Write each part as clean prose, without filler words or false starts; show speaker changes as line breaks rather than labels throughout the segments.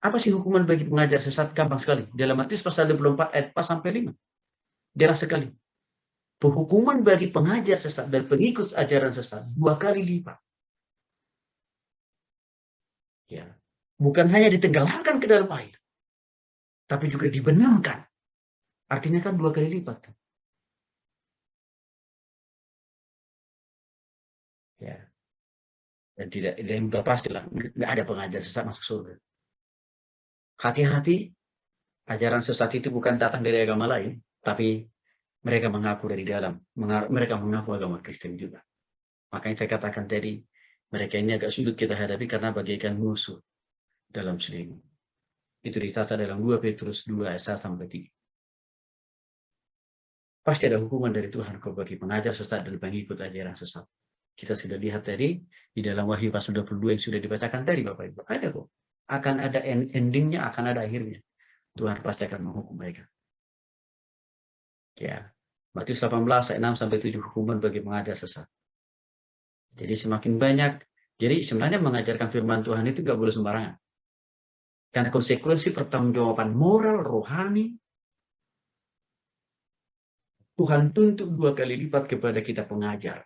Apa sih hukuman bagi pengajar sesat? Gampang sekali. Dalam Matius pasal 24 ayat 4 sampai 5. Jelas sekali. Hukuman bagi pengajar sesat dan pengikut ajaran sesat 2 kali lipat. Ya. Bukan hanya ditenggelamkan ke dalam air, tapi juga dibenamkan. Artinya kan 2 kali lipat. Ya. Dan tidak, dan sudah pastilah nggak ada pengajar sesat masuk surga. Hati-hati, ajaran sesat itu bukan datang dari agama lain, tapi mereka mengaku dari dalam, mereka mengaku agama Kristen juga. Makanya saya katakan tadi, mereka ini agak sulit kita hadapi karena bagaikan musuh dalam selimut. Itu ditata dalam 2 Petrus 2 ayat 1 sampai 3. Pasti ada hukuman dari Tuhan kau bagi pengajar sesat dan pengikut ajaran sesat. Kita sudah lihat tadi di dalam Wahyu pasal 22 yang sudah dibacakan tadi Bapak Ibu. Ada kok. Akan ada endingnya, akan ada akhirnya. Tuhan pasti akan menghukum mereka. Ya. Matius 18 ayat 6 sampai 7 hukuman bagi pengajar sesat. Jadi semakin banyak. Jadi sebenarnya mengajarkan firman Tuhan itu nggak boleh sembarangan. Karena konsekuensi pertanggungjawaban moral, rohani, Tuhan tuntut 2 kali lipat kepada kita pengajar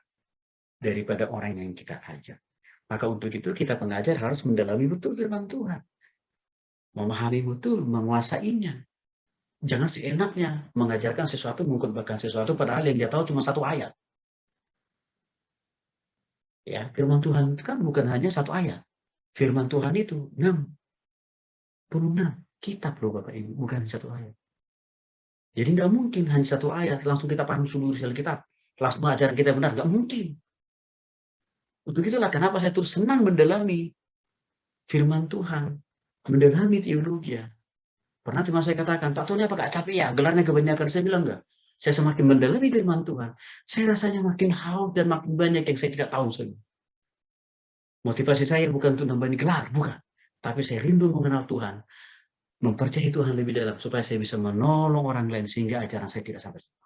daripada orang yang kita ajar. Maka untuk itu kita pengajar harus mendalami betul firman Tuhan. Memahami betul, menguasainya. Jangan seenaknya mengajarkan sesuatu, mengkhotbahkan sesuatu padahal yang dia tahu cuma 1 ayat. Ya, firman Tuhan itu kan bukan hanya 1 ayat. Firman Tuhan itu 66 kitab loh Bapak Ibu, bukan 1 ayat. Jadi nggak mungkin hanya 1 ayat langsung kita paham seluruh isi Alkitab. Langsung ajaran kita benar, nggak mungkin. Untuk itulah kenapa saya terus senang mendalami firman Tuhan, mendalami teologi. Pernah cuma saya katakan, Pak Tony apa gak capek ya? Gelarnya kebanyakan. Saya bilang enggak. Saya semakin mendalami firman Tuhan, saya rasanya makin haus dan makin banyak yang saya tidak tahu. Motivasi saya bukan untuk nambahin gelar, bukan. Tapi saya rindu mengenal Tuhan, mempercayai Tuhan lebih dalam, supaya saya bisa menolong orang lain, sehingga ajaran saya tidak sampai salah.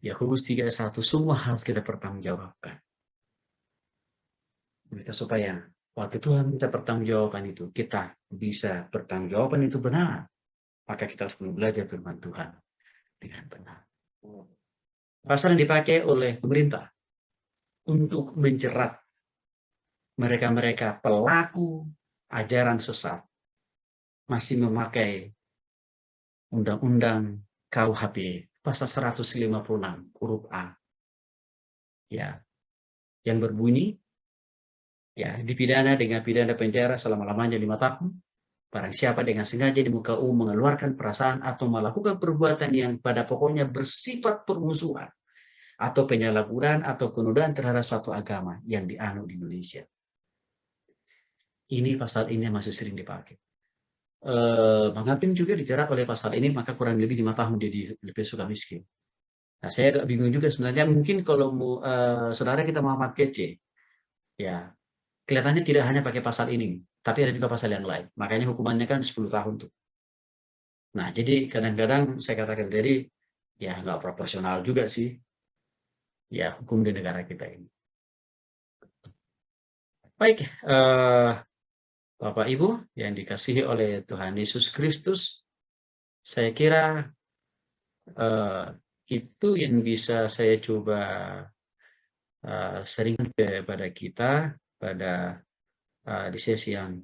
Yakobus 3:1, semua harus kita pertanggungjawabkan. Supaya waktu Tuhan minta pertanggungjawaban itu, kita bisa pertanggungjawaban itu benar. Maka kita harus belajar firman Tuhan dengan benar. Pasal yang dipakai oleh pemerintah untuk menjerat mereka-mereka pelaku ajaran sesat masih memakai Undang-Undang KUHP pasal 156 huruf A. Ya, yang berbunyi ya dipidana dengan pidana penjara selama-lamanya 5 tahun. Barang siapa dengan sengaja di muka umum mengeluarkan perasaan atau melakukan perbuatan yang pada pokoknya bersifat permusuhan atau penyalahgunaan atau penodaan terhadap suatu agama yang dianut di Indonesia. Ini pasal ini masih sering dipakai. Bang Hapim juga dijerat oleh pasal ini, maka kurang lebih 5 tahun dia lebih suka miskin. Nah, saya agak bingung juga sebenarnya. Mungkin kalau saudara kita Muhammad Kece, ya kelihatannya tidak hanya pakai pasal ini, tapi ada juga pasal yang lain. Makanya hukumannya kan 10 tahun tuh. Nah, jadi kadang-kadang saya katakan tadi, ya nggak proporsional juga sih, ya hukum di negara kita ini. Baik, Bapak Ibu yang dikasihi oleh Tuhan Yesus Kristus, saya kira itu yang bisa saya coba sering kepada kita pada di sesi yang